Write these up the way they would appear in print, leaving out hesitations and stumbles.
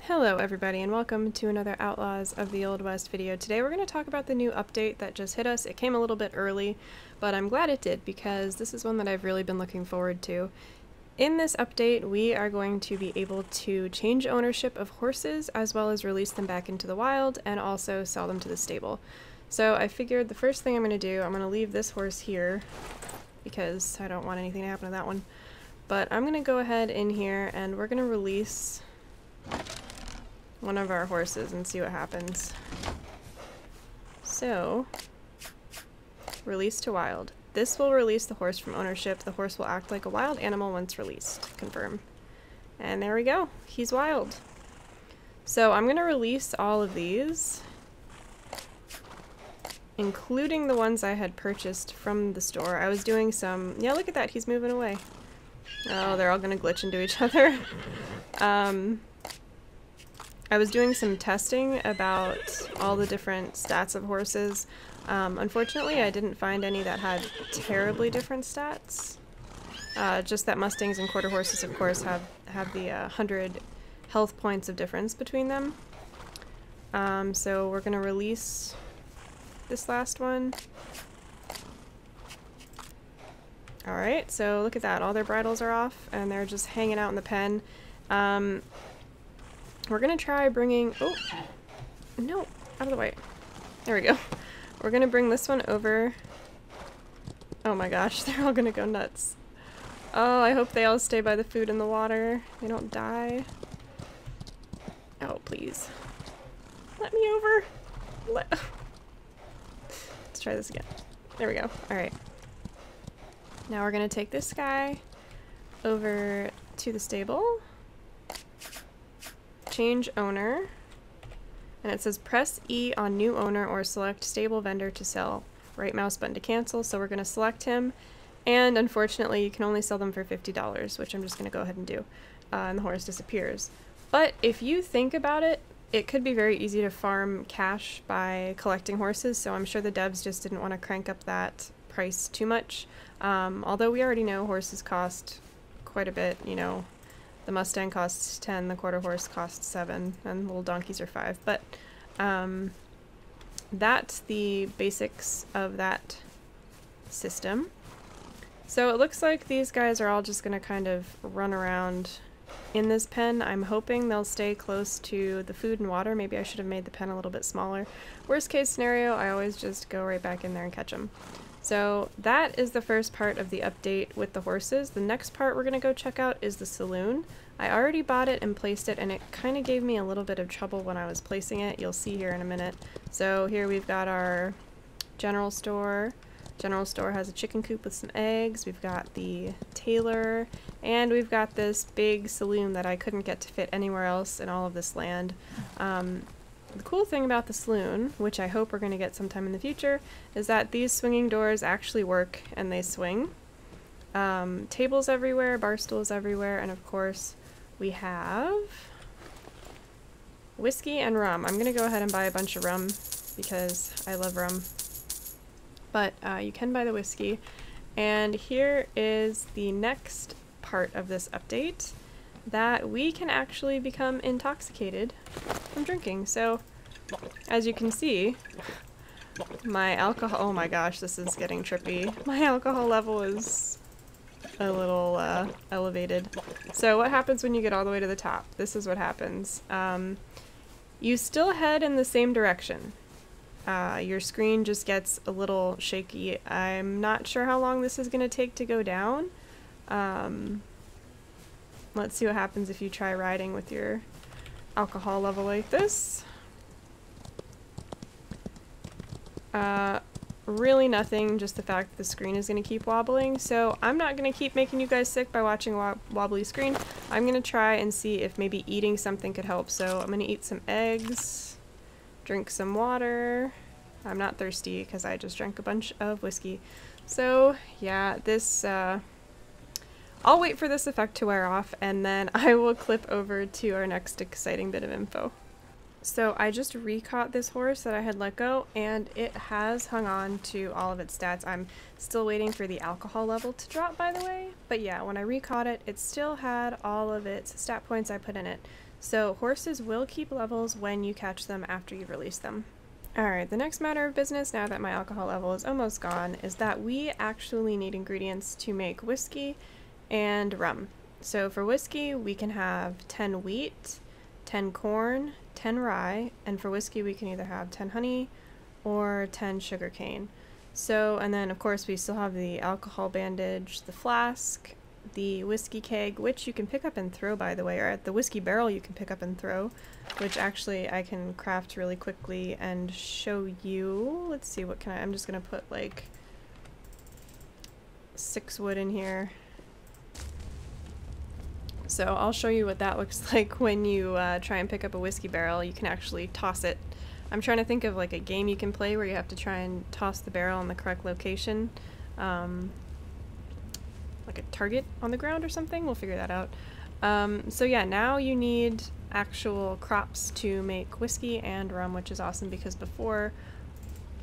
Hello everybody and welcome to another Outlaws of the Old West video. Today we're going to talk about the new update that just hit us. It came a little bit early, but I'm glad it did because this is one that I've really been looking forward to. In this update, we are going to be able to change ownership of horses as well as release them back into the wild and also sell them to the stable. So I figured the first thing I'm going to do, I'm going to leave this horse here because I don't want anything to happen to that one. But I'm going to go ahead in here and we're going to release one of our horses and see what happens. So, release to wild. This will release the horse from ownership. The horse will act like a wild animal once released. Confirm. And there we go. He's wild. So I'm going to release all of these, including the ones I had purchased from the store. I was doing some... Yeah, look at that. He's moving away. Oh, they're all going to glitch into each other. I was doing some testing about all the different stats of horses. Unfortunately, I didn't find any that had terribly different stats. Just that Mustangs and quarter horses, of course, have the 100 health points of difference between them. So we're going to release this last one. Alright, so look at that. All their bridles are off, and they're just hanging out in the pen. We're gonna try bringing... Oh! No! Out of the way. There we go. We're gonna bring this one over. Oh my gosh, they're all gonna go nuts. Oh, I hope they all stay by the food and the water. They don't die. Oh, please. Let me over! Let's try this again. There we go. Alright. Now we're gonna take this guy over to the stable. Change owner, and it says press E on new owner or select stable vendor to sell. Right mouse button to cancel, so we're going to select him, and unfortunately you can only sell them for $50, which I'm just going to go ahead and do, and the horse disappears. But if you think about it, it could be very easy to farm cash by collecting horses, so I'm sure the devs just didn't want to crank up that price too much, although we already know horses cost quite a bit, you know. The Mustang costs 10, the quarter horse costs 7, and little donkeys are 5. But that's the basics of that system. So it looks like these guys are all just going to kind of run around in this pen. I'm hoping they'll stay close to the food and water. Maybe I should have made the pen a little bit smaller. Worst case scenario, I always just go right back in there and catch them. So that is the first part of the update with the horses. The next part we're going to go check out is the saloon. I already bought it and placed it, and it kind of gave me a little bit of trouble when I was placing it. You'll see here in a minute. So here we've got our general store. General store has a chicken coop with some eggs. We've got the tailor, and we've got this big saloon that I couldn't get to fit anywhere else in all of this land. The cool thing about the saloon, which I hope we're going to get sometime in the future, is that these swinging doors actually work and they swing. Tables everywhere, bar stools everywhere, and of course we have whiskey and rum. I'm going to go ahead and buy a bunch of rum because I love rum. But you can buy the whiskey. And here is the next part of this update, that we can actually become intoxicated from drinking. So, as you can see, my alcohol... Oh my gosh, this is getting trippy. My alcohol level is a little elevated. So what happens when you get all the way to the top? This is what happens. You still head in the same direction. Your screen just gets a little shaky. I'm not sure how long this is going to take to go down. Let's see what happens if you try riding with your alcohol level like this. Really nothing, just the fact that the screen is going to keep wobbling. So I'm not going to keep making you guys sick by watching a wobbly screen. I'm going to try and see if maybe eating something could help. So I'm going to eat some eggs, drink some water. I'm not thirsty because I just drank a bunch of whiskey. So yeah, this... I'll wait for this effect to wear off, and then I will clip over to our next exciting bit of info. So I just recaught this horse that I had let go, and it has hung on to all of its stats. I'm still waiting for the alcohol level to drop, by the way. But yeah, when I recaught it, it still had all of its stat points I put in it. So horses will keep levels when you catch them after you release them. Alright, the next matter of business, now that my alcohol level is almost gone, is that we actually need ingredients to make whiskey and rum. So for whiskey, we can have 10 wheat, 10 corn, 10 rye, and for whiskey we can either have 10 honey or 10 sugarcane. So, and then of course we still have the alcohol bandage, the flask, the whiskey keg, which you can pick up and throw, by the way, or at the whiskey barrel you can pick up and throw, which actually I can craft really quickly and show you. Let's see, what can I'm just gonna put like 6 wood in here. So I'll show you what that looks like when you try and pick up a whiskey barrel. You can actually toss it. I'm trying to think of like a game you can play where you have to try and toss the barrel in the correct location. Like a target on the ground or something. We'll figure that out. So yeah, now you need actual crops to make whiskey and rum, which is awesome because before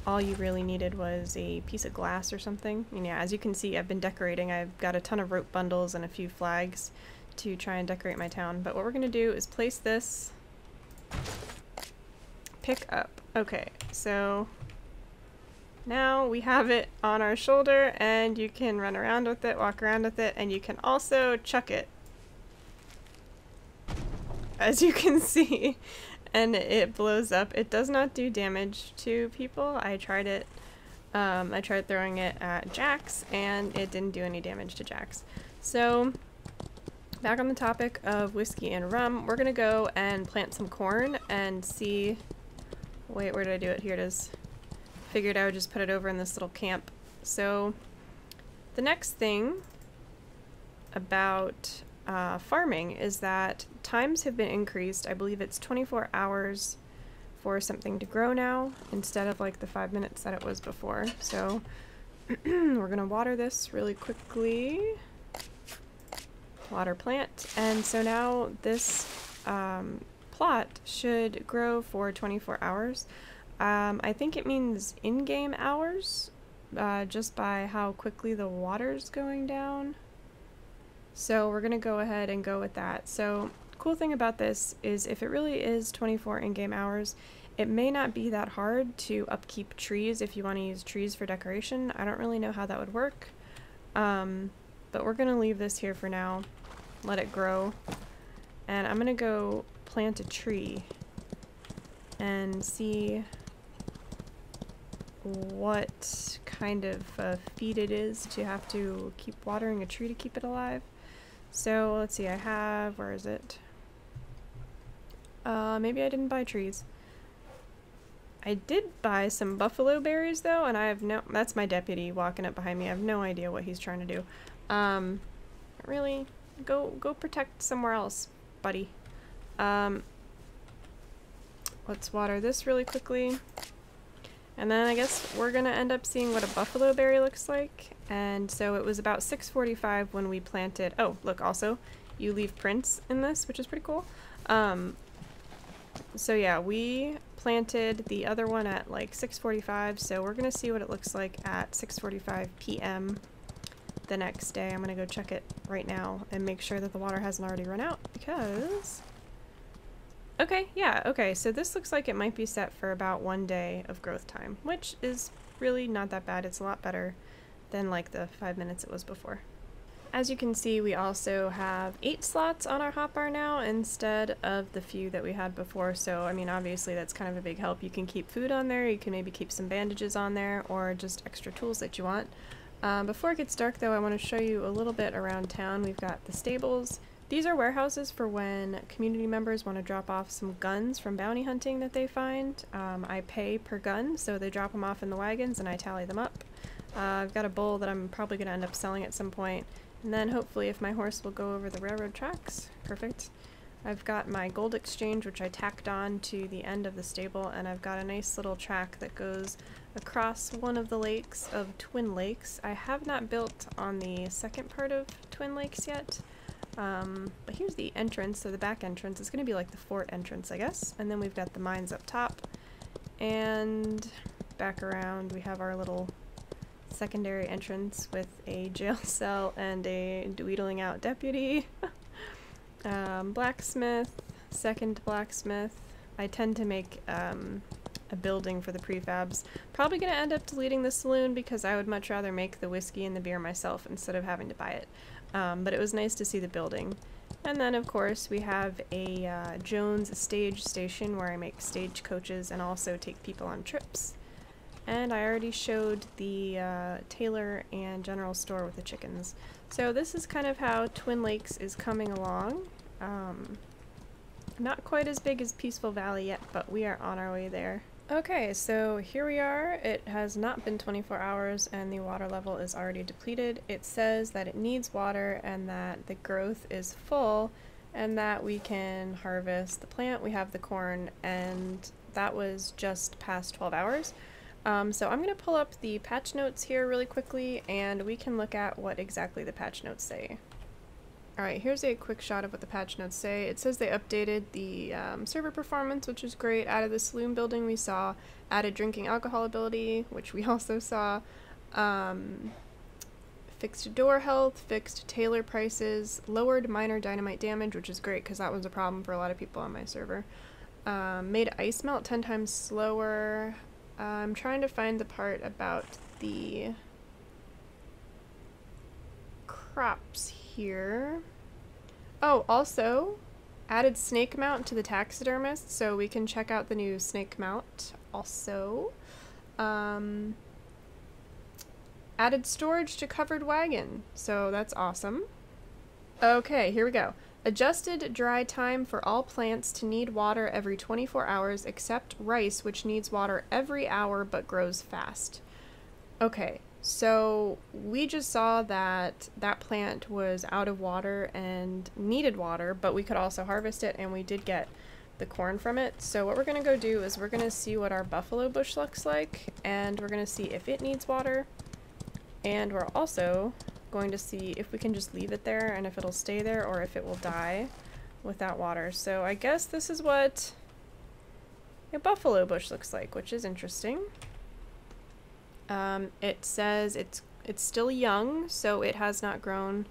all you really needed was a piece of glass or something. And yeah, as you can see, I've been decorating. I've got a ton of rope bundles and a few flags to try and decorate my town. But what we're gonna do is place this, pick up. Okay, so now we have it on our shoulder and you can run around with it, walk around with it, and you can also chuck it, as you can see, and it blows up. It does not do damage to people. I tried it. I tried throwing it at jacks and it didn't do any damage to jacks. So back on the topic of whiskey and rum, we're gonna go and plant some corn and see. Wait, where did I do it? Here it is. Figured I would just put it over in this little camp. So the next thing about farming is that times have been increased. I believe it's 24 hours for something to grow now instead of like the 5 minutes that it was before. So we're gonna water this really quickly. Water plant. And so now this plot should grow for 24 hours. I think it means in-game hours, just by how quickly the water's going down. So we're gonna go ahead and go with that. So cool thing about this is if it really is 24 in-game hours, it may not be that hard to upkeep trees if you want to use trees for decoration. I don't really know how that would work, but we're gonna leave this here for now, let it grow, and I'm gonna go plant a tree and see what kind of feat it is to have to keep watering a tree to keep it alive. So let's see, I have, where is it? Maybe I didn't buy trees. I did buy some buffalo berries though, and I have no, that's my deputy walking up behind me. I have no idea what he's trying to do. Really, go protect somewhere else, buddy. Let's water this really quickly. And then I guess we're gonna end up seeing what a buffalo berry looks like. And so it was about 6:45 when we planted. Oh, look, also, you leave prints in this, which is pretty cool. So yeah, we planted the other one at like 6:45, so we're gonna see what it looks like at 6:45 p.m. the next day. I'm gonna go check it right now and make sure that the water hasn't already run out because... Okay, yeah, okay, so this looks like it might be set for about 1 day of growth time, which is really not that bad. It's a lot better than like the 5 minutes it was before. As you can see, we also have 8 slots on our hotbar now instead of the few that we had before, so I mean obviously that's kind of a big help. You can keep food on there, you can maybe keep some bandages on there, or just extra tools that you want. Before it gets dark though, I want to show you a little bit around town. We've got the stables. These are warehouses for when community members want to drop off some guns from bounty hunting that they find. I pay per gun, so they drop them off in the wagons and I tally them up. I've got a bull that I'm probably going to end up selling at some point, and then hopefully if my horse will go over the railroad tracks. Perfect. I've got my gold exchange, which I tacked on to the end of the stable, and I've got a nice little track that goes across one of the lakes of Twin Lakes. I have not built on the second part of Twin Lakes yet. But here's the entrance, so the back entrance is going to be like the fort entrance, I guess. And then we've got the mines up top. And back around we have our little secondary entrance with a jail cell and a dweedling out deputy. Blacksmith, Second blacksmith. I tend to make a building for the prefabs. Probably gonna end up deleting the saloon because I would much rather make the whiskey and the beer myself instead of having to buy it. But it was nice to see the building. And then of course we have a Jones stage station where I make stage coaches and also take people on trips. And I already showed the tailor and general store with the chickens. So this is kind of how Twin Lakes is coming along. Not quite as big as Peaceful Valley yet, but we are on our way there. Okay, so here we are. It has not been 24 hours and the water level is already depleted. It says that it needs water and that the growth is full and that we can harvest the plant. We have the corn, and that was just past 12 hours. So I'm going to pull up the patch notes here really quickly and we can look at what exactly the patch notes say. Alright, here's a quick shot of what the patch notes say. It says they updated the server performance, which is great, added the saloon building we saw, added drinking alcohol ability, which we also saw, fixed door health, fixed tailor prices, lowered minor dynamite damage, which is great because that was a problem for a lot of people on my server, made ice melt 10 times slower. I'm trying to find the part about the crops here. Oh, also added snake mount to the taxidermist, so we can check out the new snake mount also. Added storage to covered wagon, so that's awesome. Okay, here we go. Adjusted dry time for all plants to need water every 24 hours except rice, which needs water every hour but grows fast. Okay, so we just saw that that plant was out of water and needed water, but we could also harvest it, and we did get the corn from it. So what we're going to go do is we're going to see what our buffalo bush looks like, and we're going to see if it needs water, and we're also going to see if we can just leave it there and if it'll stay there or if it will die without water. So I guess this is what a buffalo bush looks like, which is interesting. It says it's still young, so it has not grown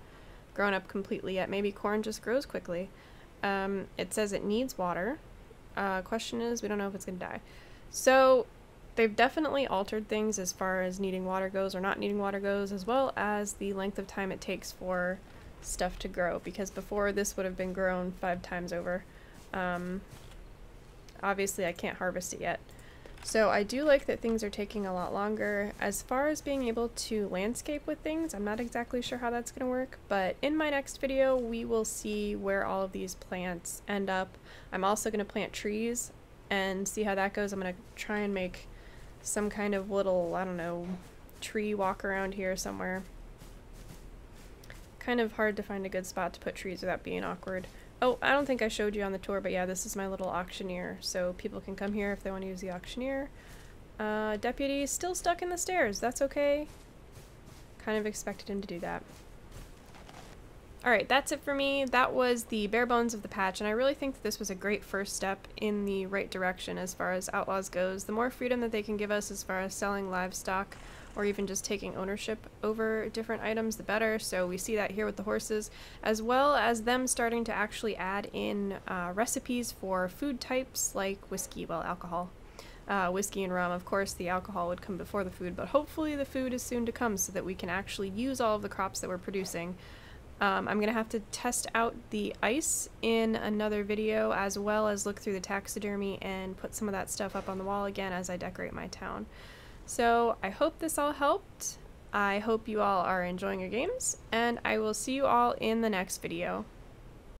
up completely yet. Maybe corn just grows quickly. It says it needs water. Question is, we don't know if it's gonna die. So they've definitely altered things as far as needing water goes or not needing water goes, as well as the length of time it takes for stuff to grow, because before this would have been grown 5 times over. Obviously I can't harvest it yet. So I do like that things are taking a lot longer. As far as being able to landscape with things, I'm not exactly sure how that's going to work, but in my next video we will see where all of these plants end up. I'm also going to plant trees and see how that goes. I'm going to try and make some kind of little, I don't know, tree walk around here somewhere. Kind of hard to find a good spot to put trees without being awkward. Oh, I don't think I showed you on the tour, but yeah, this is my little auctioneer, so people can come here if they want to use the auctioneer. Deputy still stuck in the stairs. That's okay. Kind of expected him to do that. Alright, that's it for me. That was the bare bones of the patch, and I really think that this was a great first step in the right direction as far as Outlaws goes. The more freedom that they can give us as far as selling livestock or even just taking ownership over different items, the better. So we see that here with the horses, as well as them starting to actually add in recipes for food types like whiskey, well, alcohol. Whiskey and rum. Of course, the alcohol would come before the food, but hopefully the food is soon to come so that we can actually use all of the crops that we're producing. I'm going to have to test out the ice in another video, as well as look through the taxidermy and put some of that stuff up on the wall again as I decorate my town. So I hope this all helped. I hope you all are enjoying your games, and I will see you all in the next video.